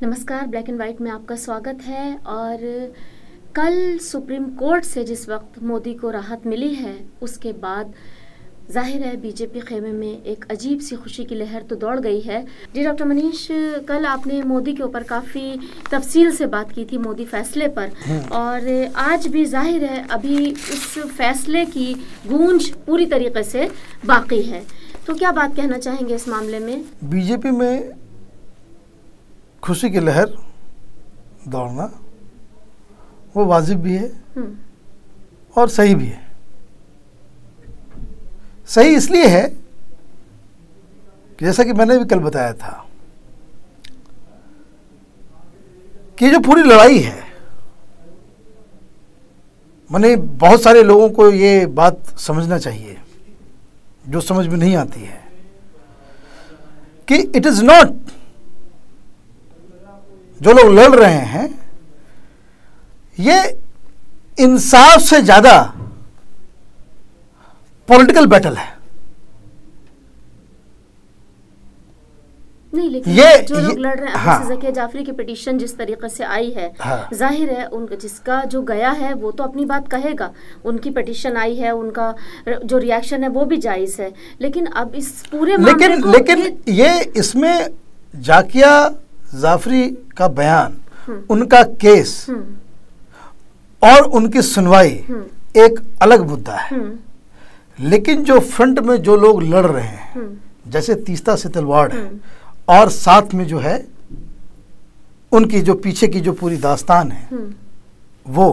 नमस्कार, black and white में आपका स्वागत है। और कल सुप्रीम कोर्ट से जिस वक्त मोदी को राहत मिली है उसके बाद जाहिर है बीजेपी खेमे में एक अजीब सी खुशी की लहर तो दौड़ गई है। जी डॉक्टर मनीष, कल आपने मोदी के ऊपर काफ़ी तफसील से बात की थी, मोदी फैसले पर, और आज भी जाहिर है अभी उस फैसले की गूंज पूरी तरीके से बाकी है। तो क्या बात कहना चाहेंगे इस मामले में? बीजेपी में खुशी की लहर दौड़ना वो वाजिब भी है और सही भी है। सही इसलिए है कि जैसा कि मैंने भी कल बताया था कि जो पूरी लड़ाई है, माने बहुत सारे लोगों को ये बात समझना चाहिए जो समझ में नहीं आती है कि इट इज नॉट, जो लोग लड़ रहे हैं ये इंसाफ से ज्यादा पॉलिटिकल बैटल है। नहीं, लेकिन जो लोग लड़ रहे हैं, हाँ, ज़किया जाफरी की पिटीशन जिस तरीके से आई है, हाँ, जाहिर है उनका जिसका जो गया है वो तो अपनी बात कहेगा। उनकी पिटीशन आई है, उनका जो रिएक्शन है वो भी जायज़ है, लेकिन अब इस पूरे मामले को लेकिन ये इसमें ज़किया जाफरी का बयान, उनका केस और उनकी सुनवाई एक अलग मुद्दा है। लेकिन जो फ्रंट में जो लोग लड़ रहे हैं, जैसे तीस्ता से तलवार है और साथ में जो है उनकी जो पीछे की जो पूरी दास्तान है वो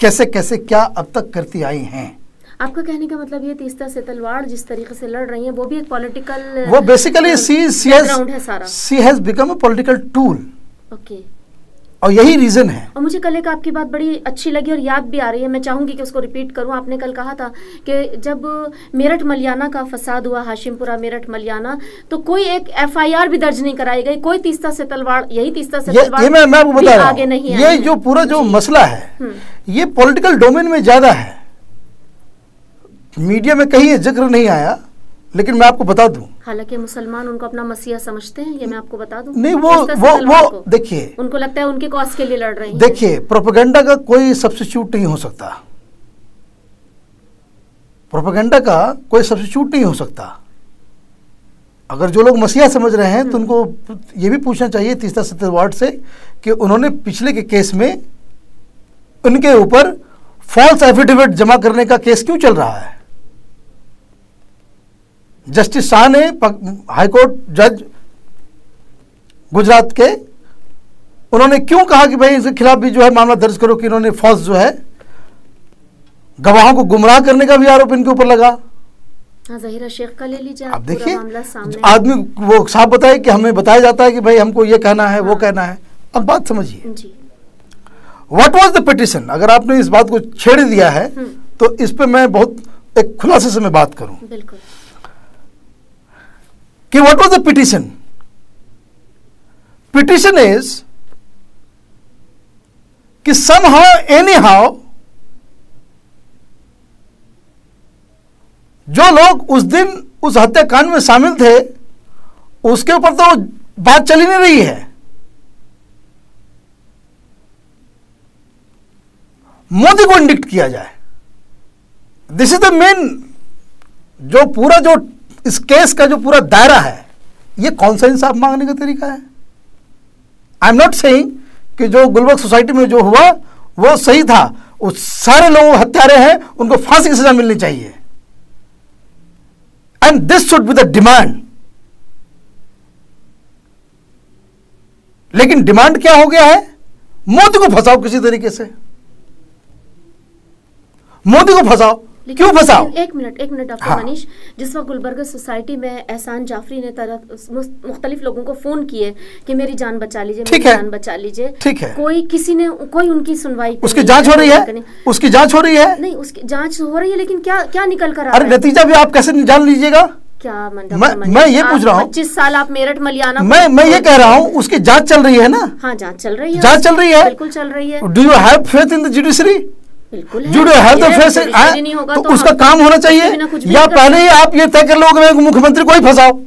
कैसे कैसे क्या अब तक करती आई हैं। आपका कहने का मतलब ये तीस्ता से तलवार जिस तरीके से लड़ रही है वो भी एक पॉलिटिकल, वो basically she has become a political tool. Okay, और यही रीजन है। और मुझे कल एक आपकी बात बड़ी अच्छी लगी और याद भी आ रही है, मैं चाहूंगी कि उसको रिपीट करूं। आपने कल कहा था कि जब मेरठ मलियाना का फसाद हुआ, हाशिमपुरा मेरठ मलियाना, तो कोई एक एफआईआर भी दर्ज नहीं कराई गई। कोई तीस्ता से तलवार, यही तीस्ता से तलवार ये मैं आपको बता रहा आगे नहीं ये जो पूरा जो मसला है ये पॉलिटिकल डोमेन में ज्यादा है। मीडिया में कहीं जिक्र नहीं आया, लेकिन मैं आपको बता दूं, हालांकि मुसलमान उनको अपना मसीहा समझते हैं, ये मैं आपको बता दूं। नहीं, वो देखिए, उनको लगता है उनके कॉज के लिए लड़ रहे हैं। देखिए, प्रोपेगेंडा का कोई सब्स्टिट्यूट नहीं हो सकता। प्रोपेगेंडा का कोई सब्स्टिट्यूट नहीं हो सकता। अगर जो लोग मसीहा समझ रहे हैं तो उनको ये भी पूछना चाहिए तीस्ता से तलवार से कि उन्होंने पिछले के केस में उनके ऊपर फॉल्स एफिडेविट जमा करने का केस क्यों चल रहा है। जस्टिस शाह ने, हाईकोर्ट जज गुजरात के, उन्होंने क्यों कहा कि भाई इसके खिलाफ भी जो है मामला दर्ज करो कि इन्होंने फॉल्स जो है गवाहों को गुमराह करने का भी आरोप इनके ऊपर लगा। ज़हीरा शेख का ले लीजिए, आप देखिए, आदमी वो साफ बताए कि हमें बताया जाता है कि भाई हमको ये कहना है, वो कहना है। अब बात समझिए, व्हाट वाज द पिटीशन। अगर आपने इस बात को छेड़ दिया है तो इस पे मैं बहुत एक खुलासे से मैं बात करूं। बिल्कुल, कि what was the petition? Petition is कि somehow anyhow जो लोग उस दिन उस हत्याकांड में शामिल थे उसके ऊपर तो बात चली नहीं रही है। मोदी को इंडिक्ट किया जाए। दिस इज द मेन, जो पूरा जो इस केस का जो पूरा दायरा है, ये कौन सा इंसाफ मांगने का तरीका है। आई एम नॉट सेइंग कि जो गुलबर्ग सोसाइटी में जो हुआ वो सही था, उस सारे लोग हत्यारे हैं, उनको फांसी की सजा मिलनी चाहिए। And this should be the demand. लेकिन डिमांड क्या हो गया है? मोदी को फंसाओ किसी तरीके से, मोदी को फंसाओ। क्यों फंसाओ? एक मिनट डॉक्टर मनीष, जिस वक्त गुलबर्ग सोसाइटी में एहसान जाफरी ने मुख्तलिफ लोगों को फोन किए कि मेरी जान बचा लीजिए, मेरी जान बचा लीजिए, ठीक है, कोई उनकी सुनवाई, उसकी जांच हो रही है, उसकी जांच हो रही है, नहीं उसकी जांच हो रही है, लेकिन क्या निकल कर अरे नतीजा भी आप कैसे जान लीजिएगा? क्या मैं ये पूछ रहा हूँ, 25 साल आप मेरठ मलियाना, मैं ये कह रहा हूँ उसकी जांच चल रही है ना? हाँ, जांच चल रही है, बिल्कुल चल रही है। Do you have faith in the judiciary? बिल्कुल तो उसका काम होना चाहिए, या पहले ही आप ये तय कर लो कि मुख्यमंत्री को ही फंसाओ।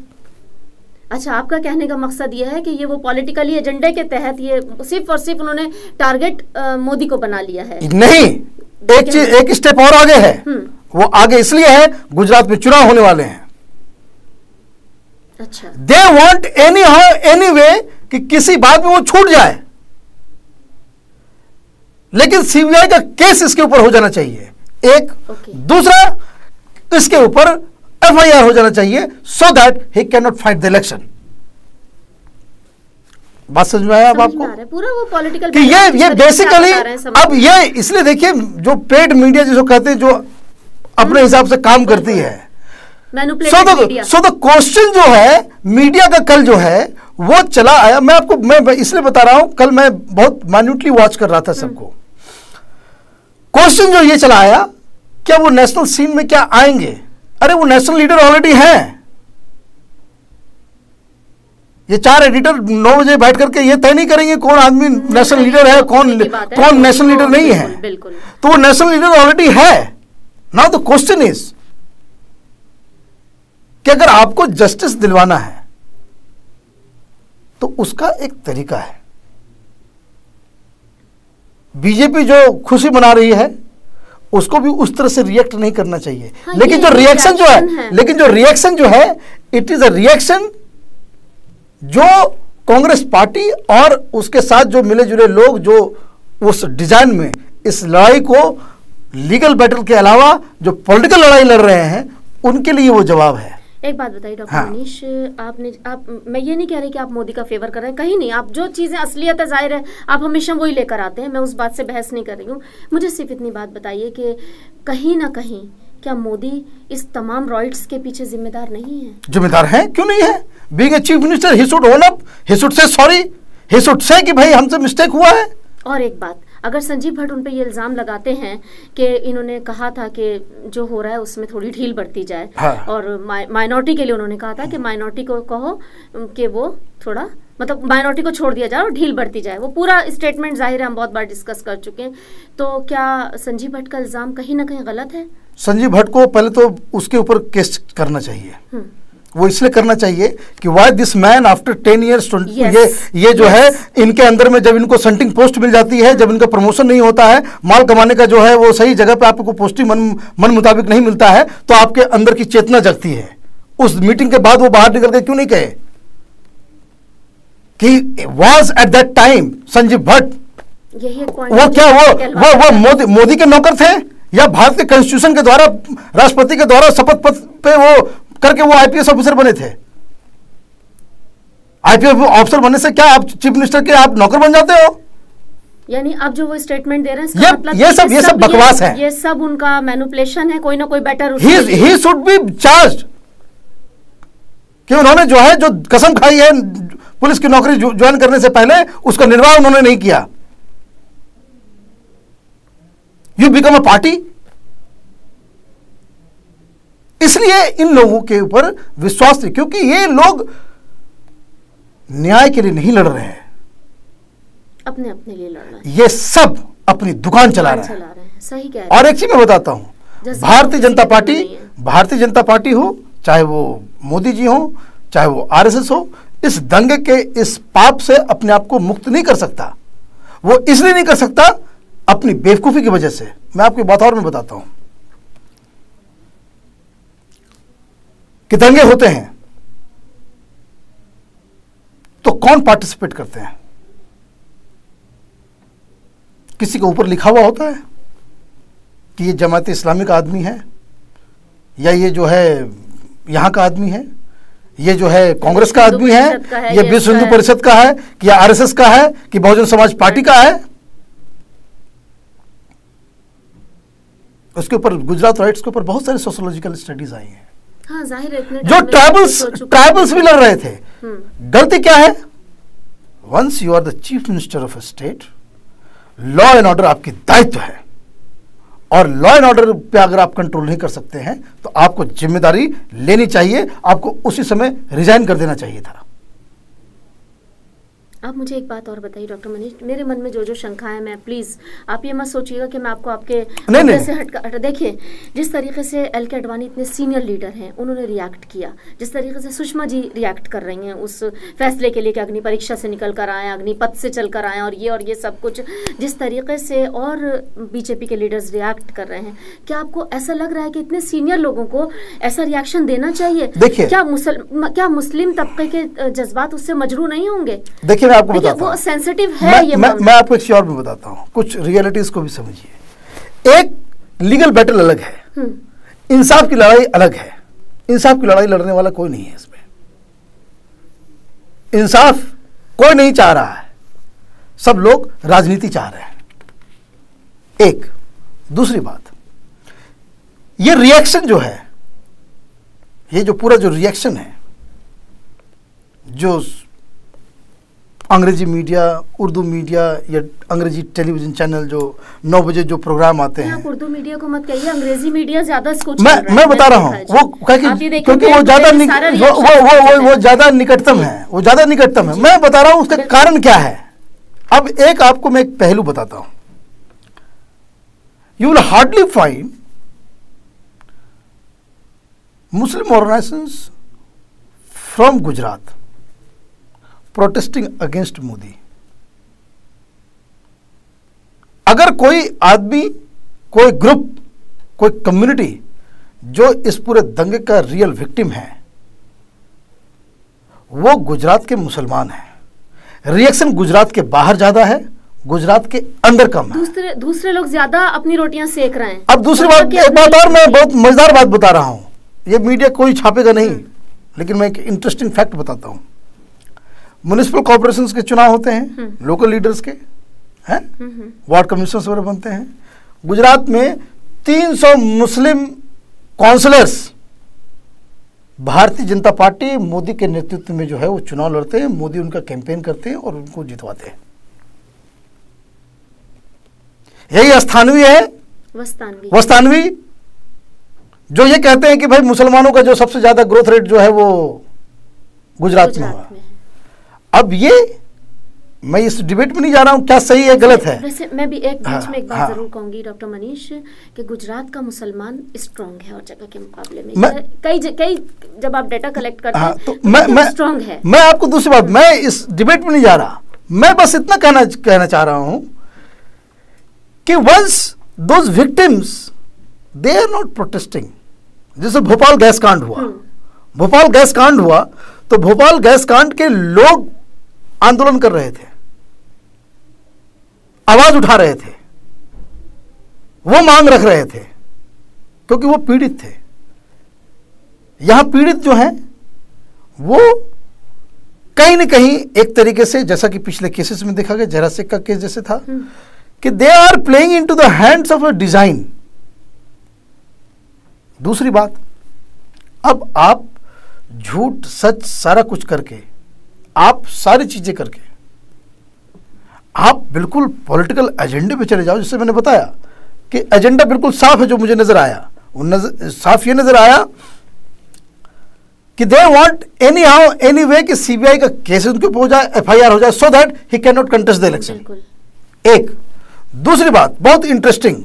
अच्छा, आपका कहने का मकसद ये है कि ये वो पॉलिटिकली एजेंडे के तहत ये सिर्फ और सिर्फ उन्होंने टारगेट मोदी को बना लिया है? नहीं, एक स्टेप और आगे है। वो आगे इसलिए है, गुजरात में चुनाव होने वाले हैं। अच्छा, they want any how any way कि किसी बात में वो छूट जाए, लेकिन सीबीआई का केस इसके ऊपर हो जाना चाहिए एक। दूसरा, इसके ऊपर एफआईआर हो जाना चाहिए, so that he can not fight the election. बात समझ में आया अब आपको? पूरा वो पॉलिटिकल कि ये बेसिकली, अब ये इसलिए देखिए, जो पेड मीडिया जिसको कहते हैं, जो अपने हिसाब से काम करती है, सो द क्वेश्चन जो है मीडिया का कल जो है वो चला आया। मैं इसलिए बता रहा हूं, कल मैं बहुत माइन्यूटली वॉच कर रहा था सबको। क्वेश्चन जो ये चला आया, क्या वो नेशनल सीन में क्या आएंगे? अरे वो नेशनल लीडर ऑलरेडी हैं। ये 4 एडिटर 9 बजे बैठ करके ये तय नहीं करेंगे कौन आदमी नेशनल लीडर है, कौन नेशनल लीडर नहीं है। तो वो नेशनल लीडर ऑलरेडी है। नाउ द क्वेश्चन इज कि अगर आपको जस्टिस दिलवाना है तो उसका एक तरीका है। बीजेपी जो खुशी मना रही है उसको भी उस तरह से रिएक्ट नहीं करना चाहिए। हाँ, लेकिन जो रिएक्शन जो है इट इज अ रिएक्शन जो कांग्रेस पार्टी और उसके साथ जो मिले जुले लोग जो उस डिजाइन में इस लड़ाई को लीगल बैटल के अलावा जो पॉलिटिकल लड़ाई लड़ रहे हैं उनके लिए वो जवाब है। एक बात बताइए डॉक्टर मनीष, मैं ये नहीं कह रही कि आप मोदी का फेवर कर रहे हैं, कहीं नहीं। आप जो चीज़ें असलियत है, जाहिर है आप हमेशा वही लेकर आते हैं, मैं उस बात से बहस नहीं कर रही हूँ। मुझे सिर्फ इतनी बात बताइए कि कहीं ना कहीं क्या मोदी इस तमाम रॉइट्स के पीछे जिम्मेदार नहीं है? जिम्मेदार है, क्यों नहीं है? Being a chief minister he should own up, he should say sorry, he should say कि भाई हमसे मिस्टेक हुआ है। और एक बात, अगर संजीव भट्ट उन पे ये इल्ज़ाम लगाते हैं कि इन्होंने कहा था कि जो हो रहा है उसमें थोड़ी ढील बढ़ती जाए, हाँ। और माइनॉरिटी के लिए उन्होंने कहा था कि माइनॉरिटी को कहो कि वो थोड़ा, मतलब माइनॉरिटी को छोड़ दिया जाए और ढील बढ़ती जाए। वो पूरा स्टेटमेंट जाहिर है हम बहुत बार डिस्कस कर चुके हैं। तो क्या संजीव भट्ट का इल्ज़ाम कहीं ना कहीं गलत है? संजीव भट्ट को पहले तो उसके ऊपर केस करना चाहिए। वो इसलिए करना चाहिए कि why this man after 10 years ये जो है इनके अंदर में जब इनको सेंटिंग पोस्ट मिल जाती है, जब इनका प्रमोशन नहीं होता है, माल कमाने का जो है वो सही जगह पे आपको पोस्टिंग मन मुताबिक नहीं मिलता है, तो आपके अंदर की चेतना जगती है। उस मीटिंग के बाद वो बाहर निकल के क्यों नहीं कहे कि was at that time Sanjeev Bhatt, वो क्या वो मोदी के नौकर थे या भारत के कॉन्स्टिट्यूशन के द्वारा राष्ट्रपति के द्वारा शपथ पत्र पे वो करके वो आईपीएस ऑफिसर बने थे? आईपीएस ऑफिसर बनने से क्या आप चीफ मिनिस्टर के आप नौकर बन जाते हो? यानी अब जो वो स्टेटमेंट दे रहे हैं मतलब ये सब बकवास है, ये सब उनका मैनिपुलेशन है। कोई ना कोई better he should be charged कि उन्होंने जो है जो कसम खाई है पुलिस की नौकरी ज्वाइन करने से पहले उसका निर्वाह उन्होंने नहीं किया। You become a party. इसलिए इन लोगों के ऊपर विश्वास नहीं, क्योंकि ये लोग न्याय के लिए नहीं लड़ रहे हैं, अपने लिए लड़ रहे हैं। ये सब अपनी दुकान चला रहे हैं। सही कह रहे हैं। और एक चीज मैं बताता हूं, भारतीय जनता पार्टी हो, चाहे वो मोदी जी हो, चाहे वो आरएसएस हो, इस दंगे के इस पाप से अपने आप को मुक्त नहीं कर सकता। वो इसलिए नहीं कर सकता अपनी बेवकूफी की वजह से। मैं आपको बात और मैं बताता हूं कि दंगे होते हैं तो कौन पार्टिसिपेट करते हैं? किसी के ऊपर लिखा हुआ होता है कि ये जमात इस्लामी का आदमी है, या ये जो है यहां का आदमी है, ये जो है कांग्रेस का आदमी है, ये विश्व हिंदू परिषद का है, कि आरएसएस का है, कि बहुजन समाज पार्टी का है। उसके ऊपर गुजरात राइट्स के ऊपर बहुत सारी सोशियोलॉजिकल स्टडीज आई हैं। हाँ, जाहिर है जो ट्राइबल्स भी लड़ रहे थे। गलती क्या है? Once you are the chief minister of a state, law and order आपकी दायित्व है, और लॉ एंड ऑर्डर पे अगर आप कंट्रोल नहीं कर सकते हैं तो आपको जिम्मेदारी लेनी चाहिए। आपको उसी समय रिजाइन कर देना चाहिए था। आप मुझे एक बात और बताइए डॉक्टर मनीष, मेरे मन में जो जो शंका है, मैं प्लीज़ आप ये मत सोचिएगा कि मैं आपको आपके मुद्दे से हट देखिए, जिस तरीके से एल के अडवाणी इतने सीनियर लीडर हैं, उन्होंने रिएक्ट किया, जिस तरीके से सुषमा जी रिएक्ट कर रही हैं उस फैसले के लिए कि अग्नि परीक्षा से निकल कर आए, अग्निपथ से चल कर आए और ये सब कुछ, जिस तरीके से और बीजेपी के लीडर्स रिएक्ट कर रहे हैं, क्या आपको ऐसा लग रहा है कि इतने सीनियर लोगों को ऐसा रिएक्शन देना चाहिए? देखिए, क्या मुस्लिम तबके के जज्बात उससे मजरू नहीं होंगे? देखिए, मैं आपको बताता हूं, वो सेंसिटिव है ये मैं आपको एक और में बताता हूं, कुछ रियलिटीज को भी समझिए। एक लीगल बैटल अलग है, इंसाफ की लड़ाई अलग है। इंसाफ की लड़ाई लड़ने वाला कोई नहीं है इसमें, इंसाफ कोई नहीं चाह रहा है, सब लोग राजनीति चाह रहे हैं। एक दूसरी बात, ये रिएक्शन जो है, ये जो पूरा जो रिएक्शन है, जो अंग्रेजी मीडिया, उर्दू मीडिया या अंग्रेजी टेलीविजन चैनल जो 9 बजे जो प्रोग्राम आते हैं, आप उर्दू मीडिया को मत कहिए, अंग्रेजी मीडिया ज्यादा इसको मैं बता रहा हूँ, वो क्योंकि वो ज्यादा वो ज्यादा निकटतम है, वो ज्यादा निकटतम है। मैं बता रहा हूँ उसका कारण क्या है। अब एक आपको मैं एक पहलू बताता हूँ। You will hardly find Muslim organisations from Gujarat protesting against Modi. अगर कोई आदमी, कोई ग्रुप, कोई कम्युनिटी जो इस पूरे दंगे का रियल विक्टिम है, वो गुजरात के मुसलमान हैं। रिएक्शन गुजरात के बाहर ज्यादा है, गुजरात के अंदर कम है। दूसरे लोग ज्यादा अपनी रोटियां सेक रहे हैं। अब दूसरी बात, एक बात और मैं बहुत मजेदार बात बता रहा हूं, ये मीडिया कोई छापेगा नहीं, लेकिन मैं एक इंटरेस्टिंग फैक्ट बताता हूं। म्युनिसिपल कॉर्पोरेशंस के चुनाव होते हैं, लोकल लीडर्स के हैं, वार्ड कमिश्नर्स वगैरह बनते हैं। गुजरात में 300 मुस्लिम काउंसलर्स भारतीय जनता पार्टी मोदी के नेतृत्व में जो है वो चुनाव लड़ते हैं, मोदी उनका कैंपेन करते हैं और उनको जितवाते हैं। यही स्थानवी है, वस्तानवी, जो ये कहते हैं कि भाई मुसलमानों का जो सबसे ज्यादा ग्रोथ रेट जो है वो गुजरात में हुआ। अब ये मैं इस डिबेट में नहीं जा रहा हूं क्या सही है गलत है। वैसे मैं भी एक बीच में एक बात जरूर कहूंगी डॉक्टर मनीष, कि गुजरात का मुसलमान स्ट्रांग है और जगह के मुकाबले में कई जब आप डेटा कलेक्ट करते हैं तो मैं स्ट्रांग है। मैं आपको दूसरी बात, मैं इस डिबेट में नहीं जा रहा, मैं बस इतना कहना चाह रहा हूं कि once those victims they are not protesting. जैसे भोपाल गैस कांड हुआ, भोपाल गैस कांड हुआ तो भोपाल गैस कांड के लोग आंदोलन कर रहे थे, आवाज उठा रहे थे, वो मांग रख रहे थे, क्योंकि वो पीड़ित थे। यहां पीड़ित जो हैं वो कहीं न कहीं एक तरीके से, जैसा कि पिछले केसेस में देखा गया, जरा सिंह का केस जैसे था, कि they are playing into the hands of a design. दूसरी बात, अब आप झूठ सच सारा कुछ करके, आप सारी चीजें करके आप बिल्कुल पॉलिटिकल एजेंडे पे चले जाओ। जिससे मैंने बताया कि एजेंडा बिल्कुल साफ है, जो मुझे नजर आया साफ ये नजर आया कि they want any how any way कि सीबीआई का केस उनके ऊपर हो जाए, एफआईआर हो जाए, so that he can not contest the election. एक दूसरी बात बहुत इंटरेस्टिंग,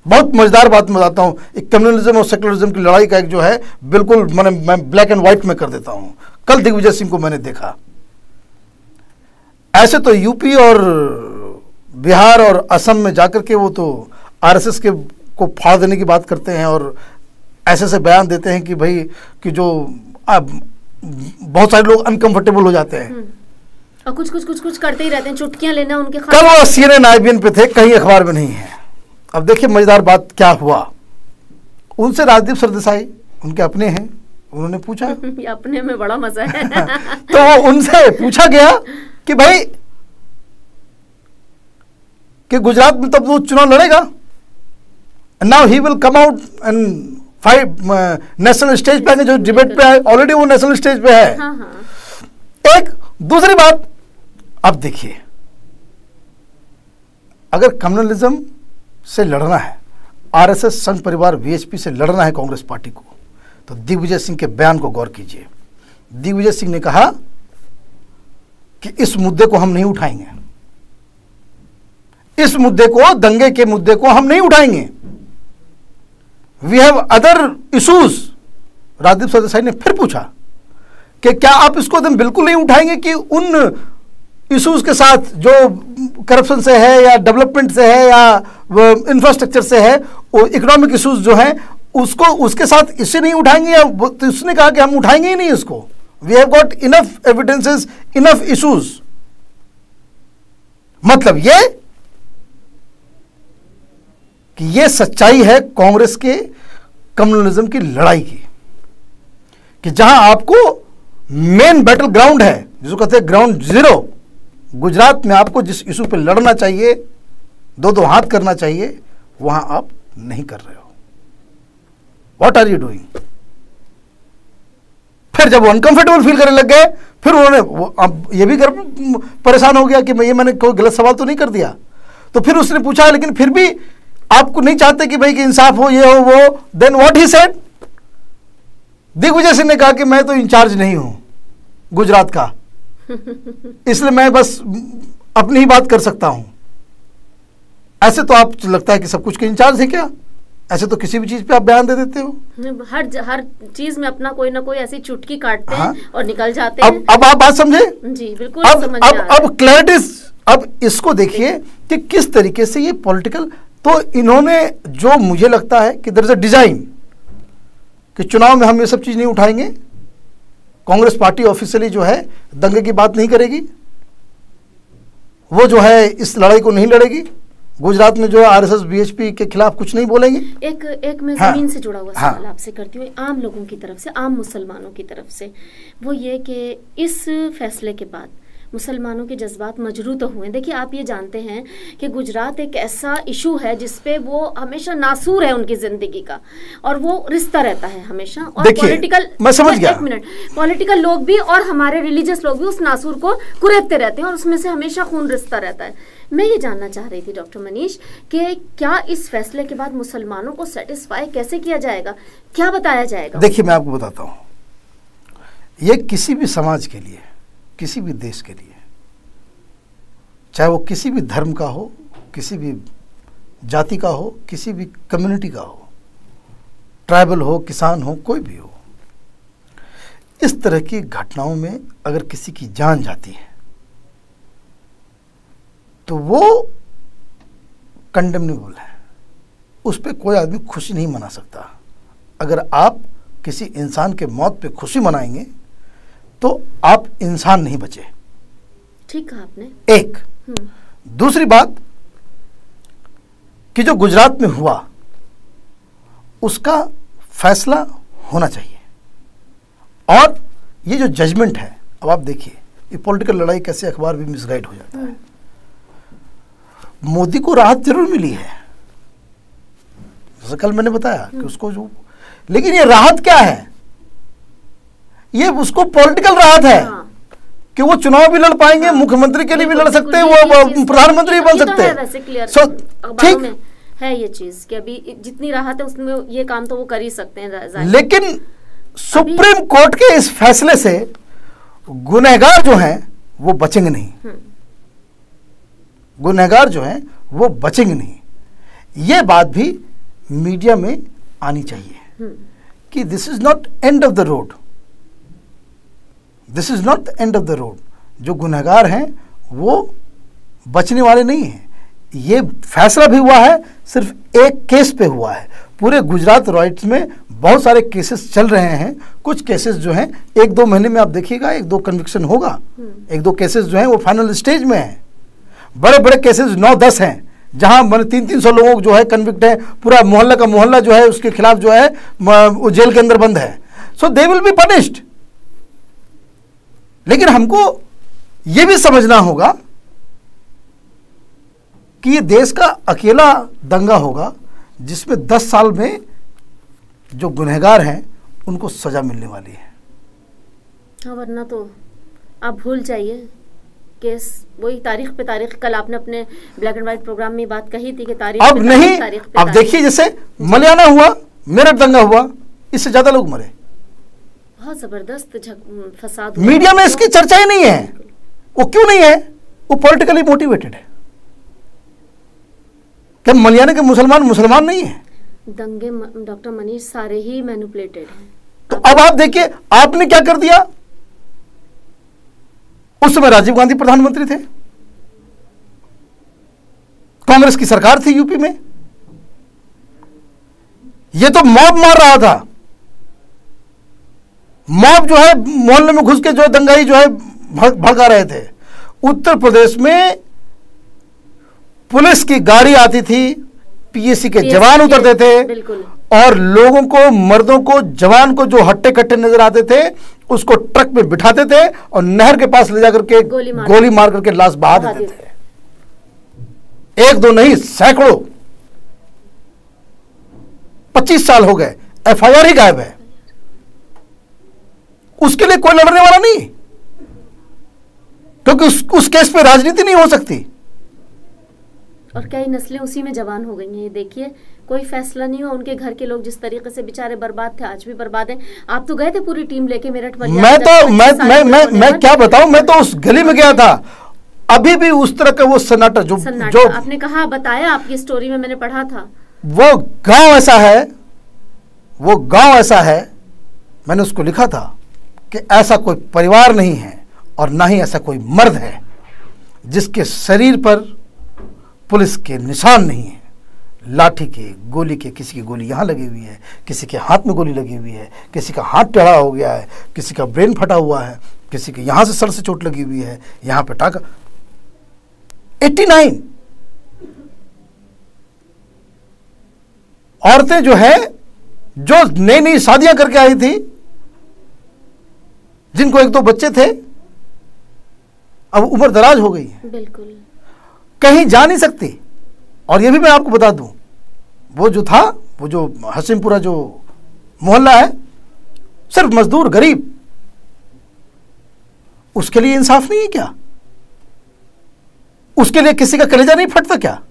बहुत मजेदार बात मैं बताता हूं, एक कम्युनलिज्म और सेकुलरिज्म की लड़ाई का एक जो है बिल्कुल मैं ब्लैक एंड व्हाइट में कर देता हूं। कल दिग्विजय सिंह को मैंने देखा, ऐसे तो यूपी और बिहार और असम में जाकर के वो तो आरएसएस के को फाड़ देने की बात करते हैं और ऐसे से बयान देते हैं कि भाई कि जो बहुत सारे लोग अनकंफर्टेबल हो जाते हैं और कुछ करते ही रहते हैं, चुटकियां लेना उनके। कल वो CNN IBN पे थे, कहीं अखबार में नहीं है। अब देखिए मजेदार बात क्या हुआ, उनसे राजदीप सरदेसाई उनके अपने हैं, उन्होंने पूछा अपने में बड़ा मजा है तो उनसे पूछा गया कि भाई कि गुजरात में तब वो चुनाव लड़ेगा, now he will come out and fight national stage पे, जो डिबेट पे है ऑलरेडी वो नेशनल स्टेज पे है। एक दूसरी बात, अब देखिए अगर कम्युनलिज्म से लड़ना है, आरएसएस संघ परिवार वीएचपी से लड़ना है कांग्रेस पार्टी को, तो दिग्विजय सिंह के बयान को गौर कीजिए। दिग्विजय सिंह ने कहा कि इस मुद्दे को हम नहीं उठाएंगे, इस मुद्दे को, दंगे के मुद्दे को हम नहीं उठाएंगे, we have other issues. Rajdeep Sardesai ने फिर पूछा कि क्या आप इसको एकदम बिल्कुल नहीं उठाएंगे कि उन इश्यूज के साथ जो करप्शन से है या डेवलपमेंट से है या इंफ्रास्ट्रक्चर से है, वो इकोनॉमिक इश्यूज जो हैं उसको, उसके साथ इसे नहीं उठाएंगे? या तो उसने कहा कि हम उठाएंगे ही नहीं इसको, we have got enough evidences, enough issues. मतलब ये कि ये सच्चाई है कांग्रेस के कम्युनलिज्म की लड़ाई की, कि जहां आपको मेन बैटल ग्राउंड है, जिसको कहते हैं ग्राउंड जीरो, गुजरात में आपको जिस इशू पे लड़ना चाहिए, दो दो हाथ करना चाहिए, वहां आप नहीं कर रहे हो। What are you doing? फिर जब वो अनकंफर्टेबल फील करने लग गए, फिर उन्होंने अब ये भी परेशान हो गया कि मैंने कोई गलत सवाल तो नहीं कर दिया। तो फिर उसने पूछा, लेकिन फिर भी आपको नहीं चाहते कि भाई कि इंसाफ हो, ये हो, वो। Then what he said, Digvijay Singh ने कहा कि मैं तो इंचार्ज नहीं हूं गुजरात का, इसलिए मैं बस अपनी ही बात कर सकता हूं। ऐसे तो आप लगता है कि सब कुछ के इंचार्ज है क्या? ऐसे तो किसी भी चीज पे आप बयान दे देते हो। हर चीज में अपना कोई ना कोई ऐसी चुटकी काटते हैं और निकल जाते हैं। अब आप बात समझे? जी बिल्कुल। अब क्लैरिटी, अब इसको देखिए कि किस तरीके से ये पॉलिटिकल, तो इन्होंने जो मुझे लगता है कि देयर इज अ डिजाइन कि चुनाव में हम ये सब चीज नहीं उठाएंगे, कांग्रेस पार्टी ऑफिशियली जो है दंगे की बात नहीं करेगी, वो जो है इस लड़ाई को नहीं लड़ेगी, गुजरात में जो है आरएसएस बीएचपी के खिलाफ कुछ नहीं बोलेंगे। एक मैं जमीन से जुड़ा हुआ सवाल आपसे करती हूँ, आम लोगों की तरफ से, आम मुसलमानों की तरफ से, वो ये कि इस फैसले के बाद मुसलमानों के जज्बात मजरूह तो हुए। देखिए आप ये जानते हैं कि गुजरात एक ऐसा इशू है जिसपे वो हमेशा नासूर है उनकी जिंदगी का, और वो रिश्ता रहता है हमेशा। और पॉलिटिकल, मैं समझ गया, एक मिनट, पॉलिटिकल लोग भी और हमारे रिलीजियस लोग भी उस नासूर को कुरेदते रहते हैं और उसमें से हमेशा खून रिश्ता रहता है। मैं ये जानना चाह रही थी डॉक्टर मनीष कि क्या इस फैसले के बाद मुसलमानों को सेटिस्फाई कैसे किया जाएगा, क्या बताया जाएगा? देखिए मैं आपको बताता हूँ, ये किसी भी समाज के लिए, किसी भी देश के लिए, चाहे वो किसी भी धर्म का हो, किसी भी जाति का हो, किसी भी कम्युनिटी का हो, ट्राइबल हो, किसान हो, कोई भी हो, इस तरह की घटनाओं में अगर किसी की जान जाती है तो वो कंडेमनेबल है, उस पर कोई आदमी खुशी नहीं मना सकता। अगर आप किसी इंसान के मौत पे खुशी मनाएंगे तो आप इंसान नहीं बचे। ठीक कहा आपने। एक दूसरी बात कि जो गुजरात में हुआ उसका फैसला होना चाहिए, और ये जो जजमेंट है, अब आप देखिए ये पॉलिटिकल लड़ाई कैसे अखबार भी मिसगाइड हो जाता है। मोदी को राहत जरूर मिली है, जैसे कल मैंने बताया कि उसको जो, लेकिन ये राहत क्या है? ये उसको पॉलिटिकल राहत है कि वो चुनाव भी लड़ पाएंगे, मुख्यमंत्री के लिए भी लड़ सकते हैं, वो प्रधानमंत्री भी बन सकते हैं। ठीक है ये चीज कि अभी जितनी राहत है उसमें ये काम तो वो कर ही सकते हैं। लेकिन सुप्रीम कोर्ट के इस फैसले से गुनहगार जो हैं वो बचेंगे नहीं, गुनहगार जो हैं वो बचेंगे नहीं। ये बात भी मीडिया में आनी चाहिए कि this is not end of the road, this is not the end of the road. जो गुनहगार हैं वो बचने वाले नहीं हैं। ये फैसला भी हुआ है, सिर्फ एक केस पे हुआ है। पूरे गुजरात राइट्स में बहुत सारे केसेस चल रहे हैं। कुछ केसेस जो हैं 1-2 महीने में आप देखिएगा 1-2 कन्विक्शन होगा। 1-2 केसेस जो हैं वो फाइनल स्टेज में हैं। बड़े बड़े केसेस 9-10 हैं जहां 300-300 लोगों जो है कन्विक्ट है, पूरा मोहल्ला का मोहल्ला जो है उसके खिलाफ जो है वो जेल के अंदर बंद है। सो दे विल बी पनिश्ड। लेकिन हमको ये भी समझना होगा कि ये देश का अकेला दंगा होगा जिसमें 10 साल में जो गुनहगार हैं उनको सजा मिलने वाली है। हाँ, वरना तो आप भूल जाइए केस वही तारीख पे तारीख। कल आपने अपने ब्लैक एंड व्हाइट प्रोग्राम में बात कही थी कि तारीख अब नहीं, अब देखिए जैसे मलियाना हुआ, मेरठ दंगा हुआ, इससे ज्यादा लोग मरे, बहुत जबरदस्त फसाद। मीडिया में इसकी चर्चा ही नहीं है, वो क्यों नहीं है? वो पॉलिटिकली मोटिवेटेड है। क्या मलियाना के मुसलमान मुसलमान नहीं है? दंगे डॉक्टर मनीष सारे ही मैनिपुलेटेड हैं। तो अब आप देखिए, आपने क्या कर दिया। उस समय राजीव गांधी प्रधानमंत्री थे, कांग्रेस की सरकार थी यूपी में, ये तो मॉब मार रहा था। मॉब जो है मोहल्ले में घुस के जो है दंगाई जो है भड़का रहे थे। उत्तर प्रदेश में पुलिस की गाड़ी आती थी, पीएसी के जवान उतरते थे और लोगों को, मर्दों को, जवान को जो हट्टे कट्टे नजर आते थे उसको ट्रक में बिठाते थे और नहर के पास ले जाकर के गोली मार करके लाश बहा देते थे। एक दो नहीं, सैकड़ों। 25 साल हो गए, एफआईआर ही गायब है। उसके लिए कोई लड़ने वाला नहीं, क्योंकि उस केस पे राजनीति नहीं हो सकती। और कई नस्लें उसी में जवान हो गई हैं। ये देखिए, कोई फैसला नहीं हुआ। उनके घर के लोग जिस तरीके से बेचारे बर्बाद थे, आज भी बर्बाद हैं। आप तो गए थे पूरी टीम लेके मेरठ में। मैं क्या बताऊं, मैं तो उस गली में गया था। अभी भी उस तरह का वो सन्नाटा जो आपने कहा, बताया आपकी स्टोरी में, मैंने पढ़ा था। वो गांव ऐसा है, वो गांव ऐसा है, मैंने उसको लिखा था कि ऐसा कोई परिवार नहीं है और ना ही ऐसा कोई मर्द है जिसके शरीर पर पुलिस के निशान नहीं है। लाठी के, गोली के, किसी की गोली यहाँ लगी हुई है, किसी के हाथ में गोली लगी हुई है, किसी का हाथ टेढ़ा हो गया है, किसी का ब्रेन फटा हुआ है, किसी के यहाँ से सर से चोट लगी हुई है, यहाँ पे टाका। 89 औरतें जो है, जो नई नई शादियां करके आई थी, जिनको एक दो बच्चे थे, अब उम्र दराज हो गई है, बिल्कुल कहीं जा नहीं सकती। और ये भी मैं आपको बता दूं, वो जो था, वो जो हसीमपुरा जो मोहल्ला है, सिर्फ मजदूर गरीब, उसके लिए इंसाफ नहीं है क्या? उसके लिए किसी का कलेजा नहीं फटता क्या?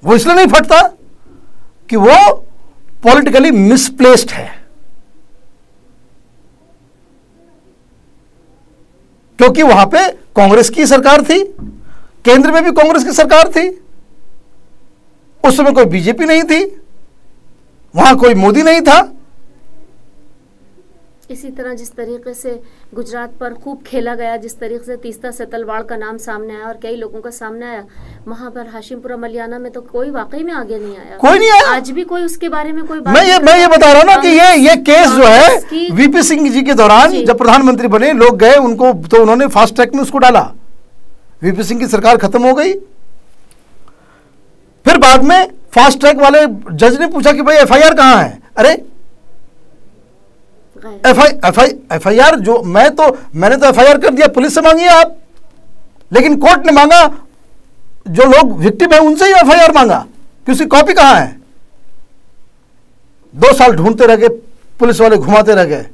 वो इसलिए नहीं फटता कि वो पॉलिटिकली मिसप्लेस्ड है, क्योंकि वहां पे कांग्रेस की सरकार थी, केंद्र में भी कांग्रेस की सरकार थी, उस समय कोई बीजेपी नहीं थी, वहां कोई मोदी नहीं था। इसी तरह जिस तरीके से गुजरात पर खूब खेला गया, जिस तरीके से तीस्ता सेतलवाड़ का नाम सामने आया और कई लोगों का सामने आया, वहां पर हाशिमपुरा मलियाना में तो कोई वाकई में आगे नहीं आया, कोई नहीं आया। आज भी कोई उसके बारे में कोई बात मैं ये बता रहा हूं ना कि ये केस जो है वीपी सिंह जी के दौरान जब प्रधानमंत्री बने, लोग गए उनको, तो उन्होंने फास्ट ट्रैक में उसको डाला। वीपी सिंह की सरकार खत्म हो गई, फिर बाद में फास्ट ट्रैक वाले जज ने पूछा कि भाई एफआईआर कहां है? अरे एफआईआर जो मैंने तो एफआईआर कर दिया, पुलिस से मांगी आप, लेकिन कोर्ट ने मांगा, जो लोग विक्टिम है उनसे ही एफआईआर मांगा कि उसकी कॉपी कहां है। 2 साल ढूंढते रह गए, पुलिस वाले घुमाते रह गए।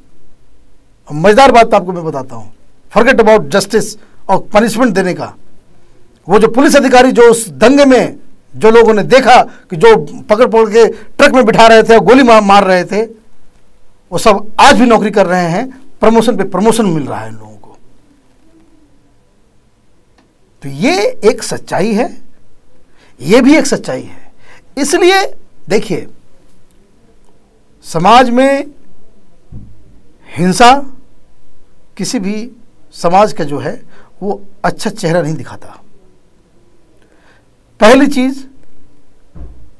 मजेदार बात आपको मैं बताता हूं, फॉरगेट अबाउट जस्टिस और पनिशमेंट देने का। वो जो पुलिस अधिकारी जो उस दंगे में, जो लोगों ने देखा कि जो पकड़ के ट्रक में बिठा रहे थे और गोली मार रहे थे, वो सब आज भी नौकरी कर रहे हैं, प्रमोशन पे प्रमोशन मिल रहा है इन लोगों को। तो ये एक सच्चाई है, ये भी एक सच्चाई है। इसलिए देखिए, समाज में हिंसा किसी भी समाज का जो है वो अच्छा चेहरा नहीं दिखाता। पहली चीज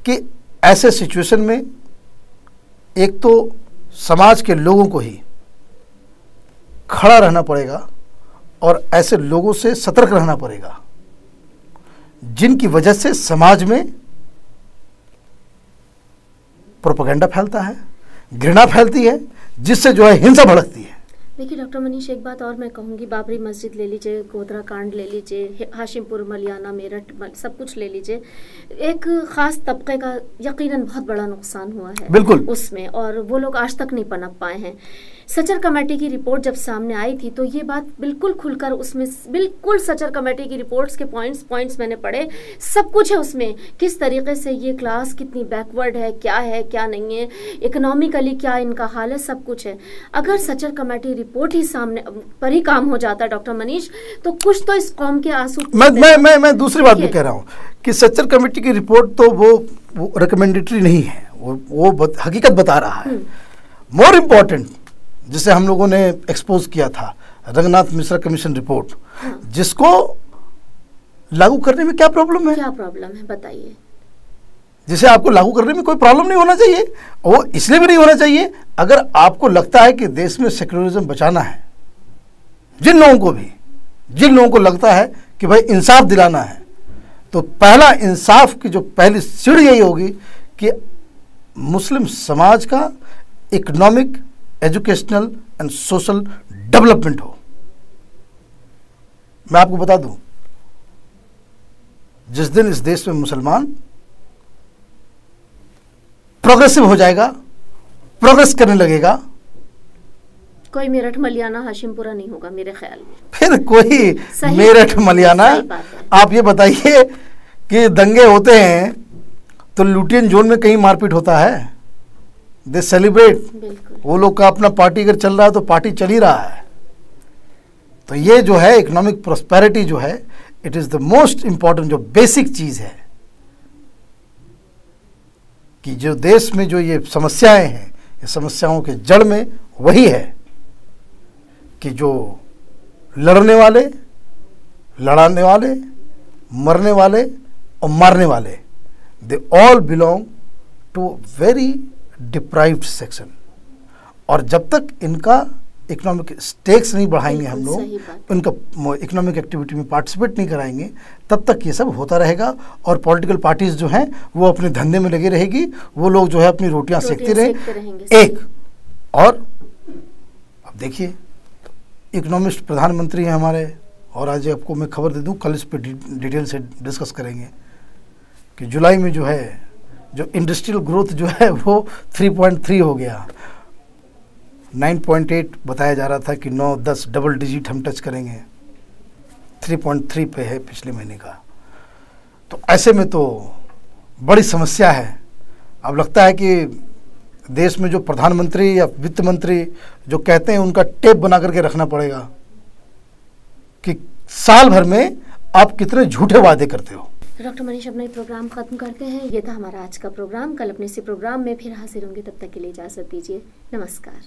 कि ऐसे सिचुएशन में एक तो समाज के लोगों को ही खड़ा रहना पड़ेगा और ऐसे लोगों से सतर्क रहना पड़ेगा जिनकी वजह से समाज में प्रोपेगेंडा फैलता है, घृणा फैलती है, जिससे जो है हिंसा भड़कती है। देखिए डॉक्टर मनीष, एक बात और मैं कहूँगी, बाबरी मस्जिद ले लीजिए, गोधरा कांड ले लीजिए, हाशिमपुर मलियाना, मेरठ, सब कुछ ले लीजिए, एक खास तबके का यकीनन बहुत बड़ा नुकसान हुआ है बिल्कुल उसमें, और वो लोग आज तक नहीं पनप पाए हैं। सचर कमेटी की रिपोर्ट जब सामने आई थी तो ये बात बिल्कुल खुलकर, उसमें बिल्कुल सचर कमेटी की रिपोर्ट्स के पॉइंट्स मैंने पढ़े, सब कुछ है उसमें, किस तरीके से ये क्लास कितनी बैकवर्ड है क्या नहीं है, इकोनॉमिकली क्या इनका हाल है, सब कुछ है। अगर सचर कमेटी रिपोर्ट ही सामने पर ही काम हो जाता डॉक्टर मनीष, तो कुछ तो इस कौम के आंसू। मैं दूसरी बात भी कह रहा हूँ कि सचर कमेटी की रिपोर्ट तो वो रिकमेंडेटरी नहीं है, वो हकीकत बता रहा है। मोर इम्पोर्टेंट, जिसे हम लोगों ने एक्सपोज किया था, रंगनाथ मिश्रा कमीशन रिपोर्ट, जिसको लागू करने में क्या प्रॉब्लम है? क्या प्रॉब्लम है बताइए। जिसे आपको लागू करने में कोई प्रॉब्लम नहीं होना चाहिए, वो इसलिए भी नहीं होना चाहिए अगर आपको लगता है कि देश में सेक्युलरिज्म बचाना है। जिन लोगों को लगता है कि भाई इंसाफ दिलाना है, तो पहला इंसाफ की जो पहली सीढ़ी यही होगी कि मुस्लिम समाज का economic, educational and social development हो। मैं आपको बता दूं, जिस दिन इस देश में मुसलमान प्रोग्रेसिव हो जाएगा, प्रोग्रेस करने लगेगा, कोई मेरठ मलियाना हाशिमपुरा नहीं होगा मेरे ख्याल में। फिर कोई मेरठ मलियाना। आप ये बताइए कि दंगे होते हैं तो लुटियन जोन में कहीं मारपीट होता है? दे सेलिब्रेट। वो लोग का अपना पार्टी अगर चल रहा है तो पार्टी चल ही रहा है। तो ये जो है इकोनॉमिक प्रोस्पेरिटी जो है, it is the most important, जो बेसिक चीज है कि जो देश में जो ये समस्याएं हैं, ये समस्याओं के जड़ में वही है कि जो लड़ने वाले, लड़ाने वाले, मरने वाले और मारने वाले, they all belong to very deprived section. और जब तक इनका इकोनॉमिक स्टेक्स नहीं बढ़ाएंगे हम लोग, इनका इकोनॉमिक एक्टिविटी में पार्टिसिपेट नहीं कराएंगे, तब तक ये सब होता रहेगा। और पॉलिटिकल पार्टीज जो हैं वो अपने धंधे में लगे रहेगी, वो लोग जो है अपनी रोटियां सेकते रहेंगे। एक और अब देखिए, इकोनॉमिस्ट प्रधानमंत्री हैं हमारे, और आज आपको मैं खबर दे दूं, कल इस पर डिटेल से डिस्कस करेंगे कि जुलाई में जो है, जो इंडस्ट्रियल ग्रोथ जो है वो 3.3 हो गया। 9.8 बताया जा रहा था कि 9-10 डबल डिजिट हम टच करेंगे, 3.3 पे है पिछले महीने का। तो ऐसे में तो बड़ी समस्या है। अब लगता है कि देश में जो प्रधानमंत्री या वित्त मंत्री जो कहते हैं, उनका टेप बना करके रखना पड़ेगा कि साल भर में आप कितने झूठे वादे करते हो। डॉक्टर मनीष, अपना प्रोग्राम खत्म करते हैं। ये था हमारा आज का प्रोग्राम। कल अपने इसी प्रोग्राम में फिर हाजिर होंगे, तब तक के लिए इजाजत दीजिए। नमस्कार।